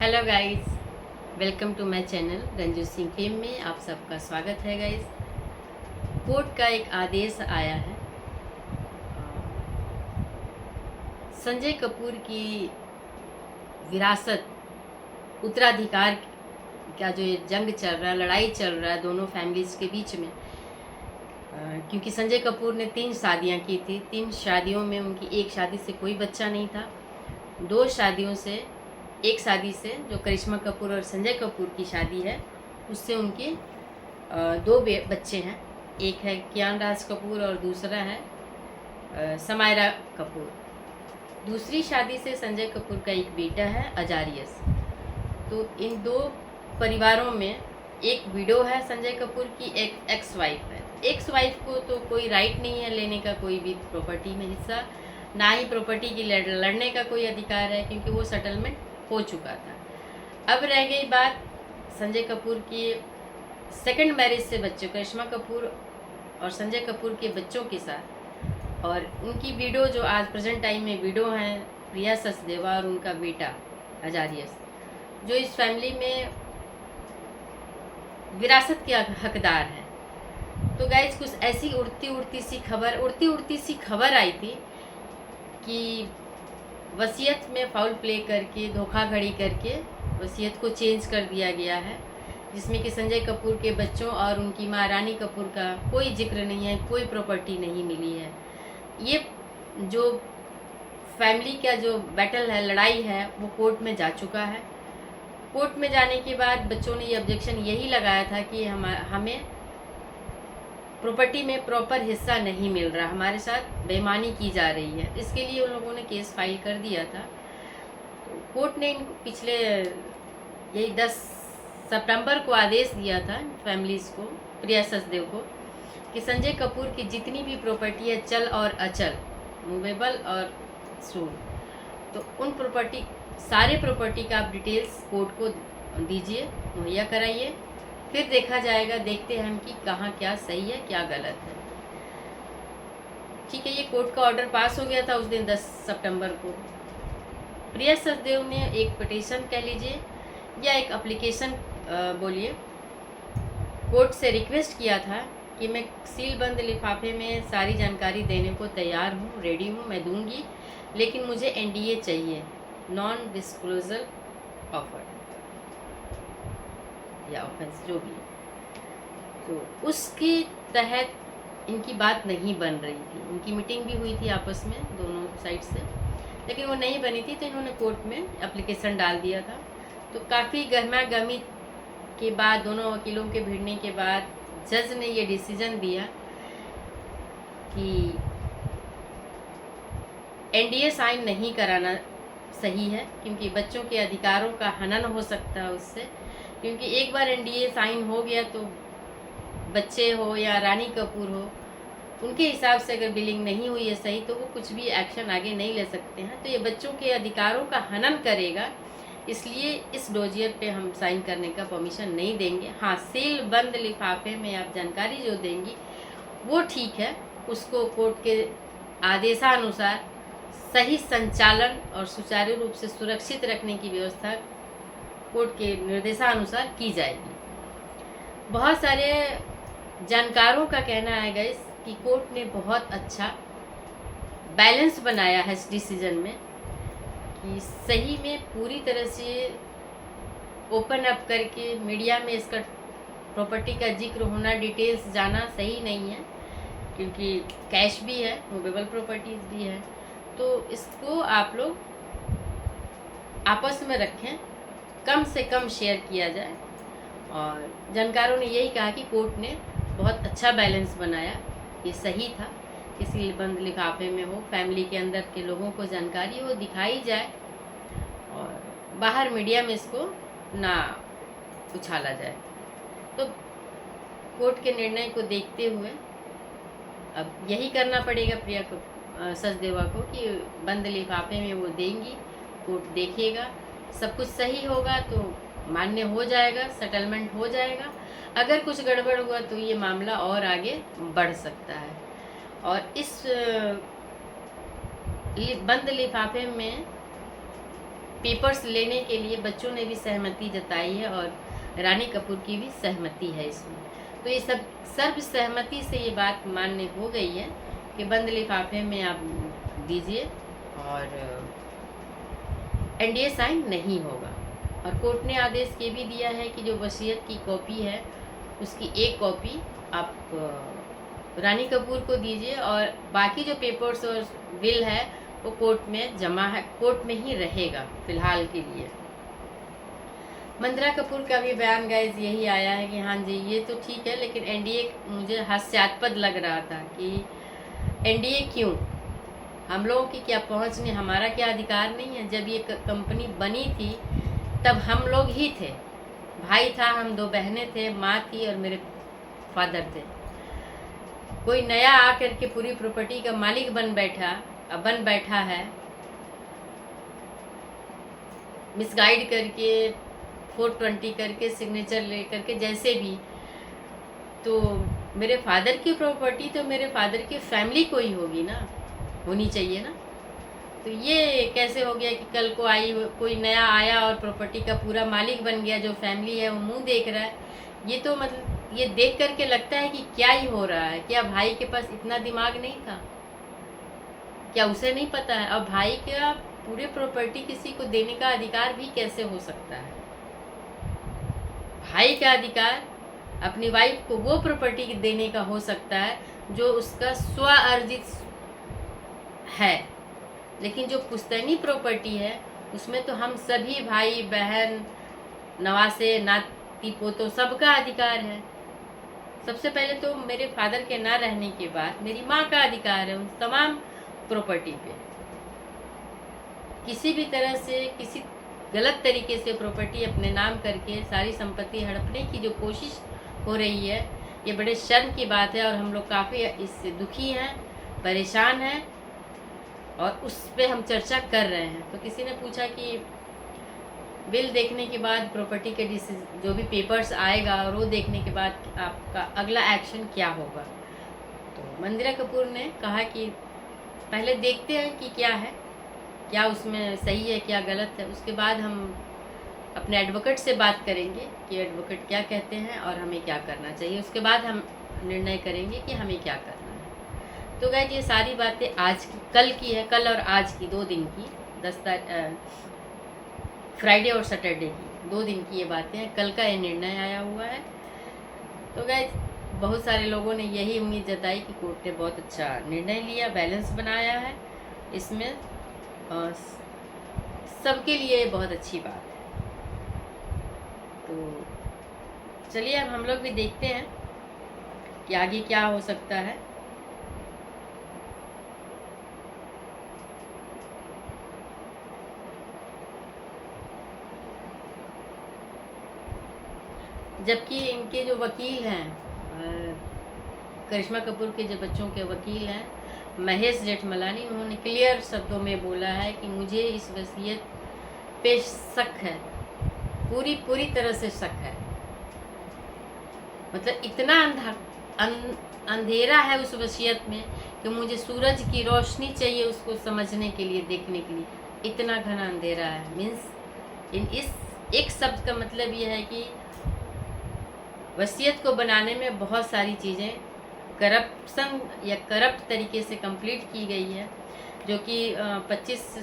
Hello guys, welcome to my channel Ranju Singh fame में आप सबका स्वागत है गाइस। कोर्ट का एक आदेश आया है। संजय कपूर की विरासत उत्तराधिकार का जो ये जंग चल रहा है, लड़ाई चल रहा है दोनों फैमिलीज़ के बीच में, क्योंकि संजय कपूर ने 3 शादियां की थी। 3 शादियों में उनकी एक शादी से कोई बच्चा नहीं था। 2 शादियों से, एक शादी से जो करिश्मा कपूर और संजय कपूर की शादी है उससे उनके 2 बच्चे हैं। एक है कियान राज कपूर और दूसरा है समायरा कपूर। दूसरी शादी से संजय कपूर का एक बेटा है अजारियस। तो इन 2 परिवारों में एक विडो है संजय कपूर की, एक एक्स वाइफ है। एक्स वाइफ को तो कोई राइट नहीं है लेने का कोई भी प्रॉपर्टी में हिस्सा, ना ही प्रॉपर्टी की लड़ने का कोई अधिकार है, क्योंकि वो सेटलमेंट हो चुका था। अब रह गई बात संजय कपूर की सेकंड मैरिज से बच्चों, करिश्मा कपूर और संजय कपूर के बच्चों के साथ, और उनकी विडो जो आज प्रेजेंट टाइम में विडो हैं प्रिया सचदेवा और उनका बेटा अजारियस, जो इस फैमिली में विरासत के हकदार हैं। तो गाइज कुछ ऐसी उड़ती सी खबर आई थी कि वसीयत में फाउल प्ले करके, धोखाधड़ी करके वसीयत को चेंज कर दिया गया है, जिसमें कि संजय कपूर के बच्चों और उनकी माँ रानी कपूर का कोई जिक्र नहीं है, कोई प्रॉपर्टी नहीं मिली है। ये जो फैमिली का जो बैटल है, लड़ाई है, वो कोर्ट में जा चुका है। कोर्ट में जाने के बाद बच्चों ने ये ऑब्जेक्शन यही लगाया था कि हमें प्रॉपर्टी में प्रॉपर हिस्सा नहीं मिल रहा, हमारे साथ बेईमानी की जा रही है। इसके लिए उन लोगों ने केस फाइल कर दिया था। तो कोर्ट ने इनको पिछले यही 10 सितंबर को आदेश दिया था फैमिलीज़ को, प्रिया सचदेव को, कि संजय कपूर की जितनी भी प्रॉपर्टी है, चल और अचल, मूवेबल और सूड, तो उन सारे प्रॉपर्टी का आप डिटेल्स कोर्ट को दीजिए, मुहैया कराइए, फिर देखा जाएगा, देखते हैं हम कि कहाँ क्या सही है क्या गलत है। ठीक है, ये कोर्ट का ऑर्डर पास हो गया था उस दिन 10 सितंबर को। प्रिया सचदेव ने एक पिटीशन कह लीजिए या एक एप्लीकेशन बोलिए, कोर्ट से रिक्वेस्ट किया था कि मैं सीलबंद लिफाफे में सारी जानकारी देने को तैयार हूँ, रेडी हूँ, मैं दूंगी, लेकिन मुझे एनडीए चाहिए, नॉन डिस्क्लोजर ऑफर या ऑफेंस जो भी है। तो उसके तहत इनकी बात नहीं बन रही थी। उनकी मीटिंग भी हुई थी आपस में दोनों साइड से, लेकिन वो नहीं बनी थी, तो इन्होंने कोर्ट में एप्लीकेशन डाल दिया था। तो काफ़ी गहमा गहमी के बाद, दोनों वकीलों के भिड़ने के बाद, जज ने ये डिसीजन दिया कि एनडीए साइन नहीं कराना सही है, क्योंकि बच्चों के अधिकारों का हनन हो सकता है उससे। क्योंकि एक बार एनडीए साइन हो गया तो बच्चे हो या रानी कपूर हो, उनके हिसाब से अगर बिलिंग नहीं हुई है सही, तो वो कुछ भी एक्शन आगे नहीं ले सकते हैं। तो ये बच्चों के अधिकारों का हनन करेगा, इसलिए इस डोजियर पे हम साइन करने का परमिशन नहीं देंगे। हाँ, सील बंद लिफाफे में आप जानकारी जो देंगी वो ठीक है, उसको कोर्ट के आदेशानुसार सही संचालन और सुचारू रूप से सुरक्षित रखने की व्यवस्था कोर्ट के निर्देशानुसार की जाएगी। बहुत सारे जानकारों का कहना है गाइस कि कोर्ट ने बहुत अच्छा बैलेंस बनाया है इस डिसीजन में, कि सही में पूरी तरह से ओपन अप करके मीडिया में इसका प्रॉपर्टी का जिक्र होना, डिटेल्स जाना सही नहीं है, क्योंकि कैश भी है, मूवेबल प्रॉपर्टीज भी है। तो इसको आप लोग आपस में रखें, कम से कम शेयर किया जाए। और जानकारों ने यही कहा कि कोर्ट ने बहुत अच्छा बैलेंस बनाया, ये सही था, किसी बंद लिफाफे में हो, फैमिली के अंदर के लोगों को जानकारी हो, दिखाई जाए, और बाहर मीडिया में इसको ना उछाला जाए। तो कोर्ट के निर्णय को देखते हुए अब यही करना पड़ेगा प्रिया सचदेवा को कि बंद लिफाफे में वो देंगी, कोर्ट देखेगा, सब कुछ सही होगा तो मान्य हो जाएगा, सेटलमेंट हो जाएगा। अगर कुछ गड़बड़ हुआ तो ये मामला और आगे बढ़ सकता है। और इस बंद लिफाफे में पेपर्स लेने के लिए बच्चों ने भी सहमति जताई है और रानी कपूर की भी सहमति है इसमें। तो ये सब सर्व सहमति से ये बात मान्य हो गई है कि बंद लिफाफे में आप दीजिए और एनडीए साइन नहीं होगा। और कोर्ट ने आदेश ये भी दिया है कि जो वसीयत की कॉपी है उसकी एक कॉपी आप रानी कपूर को दीजिए और बाकी जो पेपर्स और विल है वो कोर्ट में जमा है, कोर्ट में ही रहेगा फिलहाल के लिए। मंदिरा कपूर का भी बयान गाइस यही आया है कि हाँ जी ये तो ठीक है, लेकिन एनडीए मुझे हास्यास्पद लग रहा था कि एनडीए क्यों, हम लोगों की क्या पहुंच नहीं, हमारा क्या अधिकार नहीं है। जब ये कंपनी बनी थी तब हम लोग ही थे, भाई था, हम 2 बहनें थे, माँ थी और मेरे फादर थे। कोई नया आकर के पूरी प्रॉपर्टी का मालिक बन बैठा है, मिसगाइड करके 420 करके सिग्नेचर ले करके, जैसे भी। तो मेरे फादर की प्रॉपर्टी तो मेरे फादर की फैमिली को ही होगी ना, होनी चाहिए ना। तो ये कैसे हो गया कि कल को कोई नया आया और प्रॉपर्टी का पूरा मालिक बन गया, जो फैमिली है वो मुंह देख रहा है। ये तो मतलब ये देख करके लगता है कि क्या ही हो रहा है। क्या भाई के पास इतना दिमाग नहीं था? क्या उसे नहीं पता है? अब भाई का पूरे प्रॉपर्टी किसी को देने का अधिकार भी कैसे हो सकता है? भाई का अधिकार अपनी वाइफ को वो प्रॉपर्टी देने का हो सकता है जो उसका स्व अर्जित है, लेकिन जो पुश्तैनी प्रॉपर्टी है उसमें तो हम सभी भाई बहन, नवासे, नाती पोतो सबका अधिकार है। सबसे पहले तो मेरे फादर के ना रहने के बाद मेरी माँ का अधिकार है उन तमाम प्रॉपर्टी पे। किसी भी तरह से किसी गलत तरीके से प्रॉपर्टी अपने नाम करके सारी संपत्ति हड़पने की जो कोशिश हो रही है, ये बड़े शर्म की बात है और हम लोग काफ़ी इससे दुखी हैं, परेशान हैं और उस पे हम चर्चा कर रहे हैं। तो किसी ने पूछा कि बिल देखने के बाद प्रॉपर्टी के जो भी पेपर्स आएगा और वो देखने के बाद आपका अगला एक्शन क्या होगा। तो मंदिरा कपूर ने कहा कि पहले देखते हैं कि क्या है, क्या उसमें सही है क्या गलत है, उसके बाद हम अपने एडवोकेट से बात करेंगे कि एडवोकेट क्या कहते हैं और हमें क्या करना चाहिए। उसके बाद हम निर्णय करेंगे कि हमें क्या करना है। तो गाइस ये सारी बातें आज की, कल की है, कल और आज की 2 दिन की, फ्राइडे और सैटरडे की 2 दिन की ये बातें हैं। कल का ये निर्णय आया हुआ है। तो गाइस बहुत सारे लोगों ने यही उम्मीद जताई कि कोर्ट ने बहुत अच्छा निर्णय लिया, बैलेंस बनाया है इसमें, सबके लिए बहुत अच्छी बात है। तो चलिए अब हम लोग भी देखते हैं कि आगे क्या हो सकता है। जबकि इनके जो वकील हैं, करिश्मा कपूर के जो बच्चों के वकील हैं महेश जेठमलानी, उन्होंने क्लियर शब्दों में बोला है कि मुझे इस वसीयत पे शक है, पूरी तरह से शक है। मतलब इतना अंधेरा है उस वसीयत में कि मुझे सूरज की रोशनी चाहिए उसको समझने के लिए, देखने के लिए। इतना घना अंधेरा है। मीन्स इस एक शब्द का मतलब ये है कि वसीयत को बनाने में बहुत सारी चीज़ें करप्शन या करप्ट तरीके से कंप्लीट की गई है, जो कि 20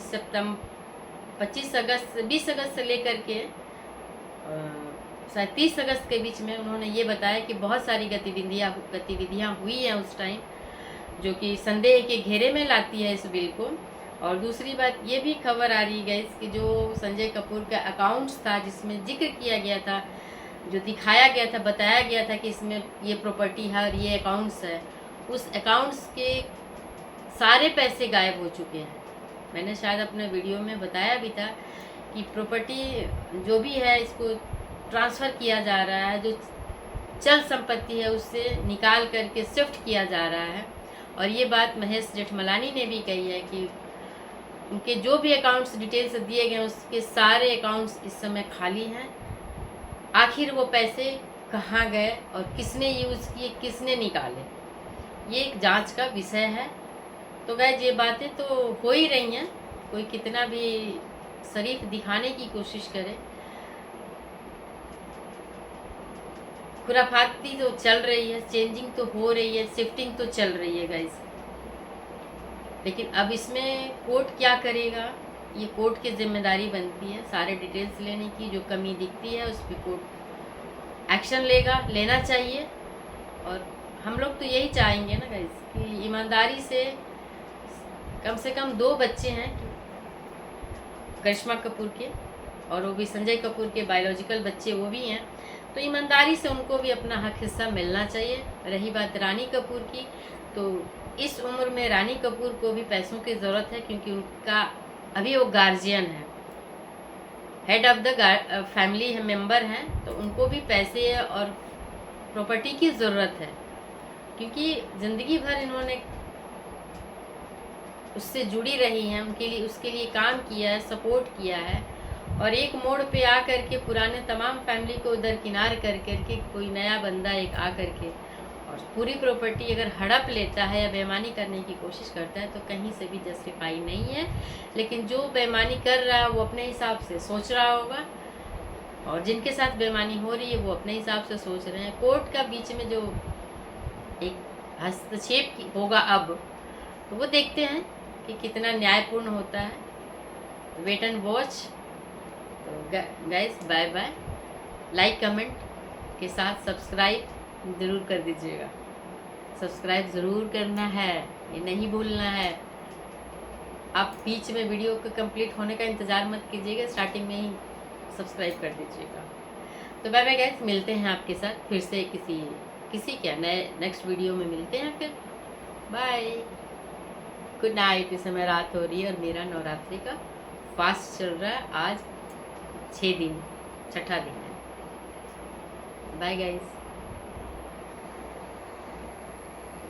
अगस्त से लेकर के शायद 30 अगस्त के बीच में उन्होंने ये बताया कि बहुत सारी गतिविधियाँ हुई हैं उस टाइम, जो कि संदेह के घेरे में लाती है इस बिल को। और दूसरी बात ये भी खबर आ रही है कि जो संजय कपूर का अकाउंट्स था जिसमें जिक्र किया गया था, जो दिखाया गया था, बताया गया था कि इसमें ये प्रॉपर्टी है और ये अकाउंट्स है, उस अकाउंट्स के सारे पैसे गायब हो चुके हैं। मैंने शायद अपने वीडियो में बताया भी था कि प्रॉपर्टी जो भी है इसको ट्रांसफ़र किया जा रहा है, जो चल संपत्ति है उससे निकाल करके शिफ्ट किया जा रहा है। और ये बात महेश जेठमलानी ने भी कही है कि उनके जो भी अकाउंट्स डिटेल्स दिए गए उसके सारे अकाउंट्स इस समय खाली हैं। आखिर वो पैसे कहाँ गए और किसने यूज़ किए, किसने निकाले, ये एक जांच का विषय है। तो गाइस ये बातें तो हो ही रही हैं, कोई कितना भी शरीफ दिखाने की कोशिश करे। खुराफाती तो चल रही है, चेंजिंग तो हो रही है, शिफ्टिंग तो चल रही है गाइस। लेकिन अब इसमें कोर्ट क्या करेगा, ये कोर्ट की जिम्मेदारी बनती है सारे डिटेल्स लेने की। जो कमी दिखती है उस पर कोर्ट एक्शन लेना चाहिए। और हम लोग तो यही चाहेंगे ना गाइस कि ईमानदारी से कम 2 बच्चे हैं करिश्मा कपूर के, और वो भी संजय कपूर के बायोलॉजिकल बच्चे वो भी हैं, तो ईमानदारी से उनको भी अपना हक हिस्सा मिलना चाहिए। रही बात रानी कपूर की, तो इस उम्र में रानी कपूर को भी पैसों की ज़रूरत है, क्योंकि उनका अभी वो गार्जियन है, head of the family member हैं, तो उनको भी पैसे और प्रॉपर्टी की ज़रूरत है, क्योंकि ज़िंदगी भर इन्होंने उससे जुड़ी रही हैं, उसके लिए काम किया है, सपोर्ट किया है। और एक मोड़ पे आ करके पुराने तमाम फैमिली को दरकिनार कर करके कोई नया बंदा एक आ करके और पूरी प्रॉपर्टी अगर हड़प लेता है या बेईमानी करने की कोशिश करता है, तो कहीं से भी जस्टिफाई नहीं है। लेकिन जो बेईमानी कर रहा है वो अपने हिसाब से सोच रहा होगा, और जिनके साथ बेईमानी हो रही है वो अपने हिसाब से सोच रहे हैं। कोर्ट का बीच में जो एक हस्तक्षेप होगा अब, तो वो देखते हैं कि कितना न्यायपूर्ण होता है। Wait and watch. तो guys bye bye. Like comment के साथ सब्सक्राइब ज़रूर कर दीजिएगा। सब्सक्राइब ज़रूर करना है, ये नहीं भूलना है। आप बीच में वीडियो के कंप्लीट होने का इंतज़ार मत कीजिएगा, स्टार्टिंग में ही सब्सक्राइब कर दीजिएगा। तो बाय बाय गाइस, मिलते हैं आपके साथ फिर से किसी क्या नए नेक्स्ट वीडियो में मिलते हैं फिर। Bye, good night. इस समय रात हो रही है और मेरा नवरात्रि का फास्ट चल रहा है। आज 6 दिन, छठा दिन है। Bye guys.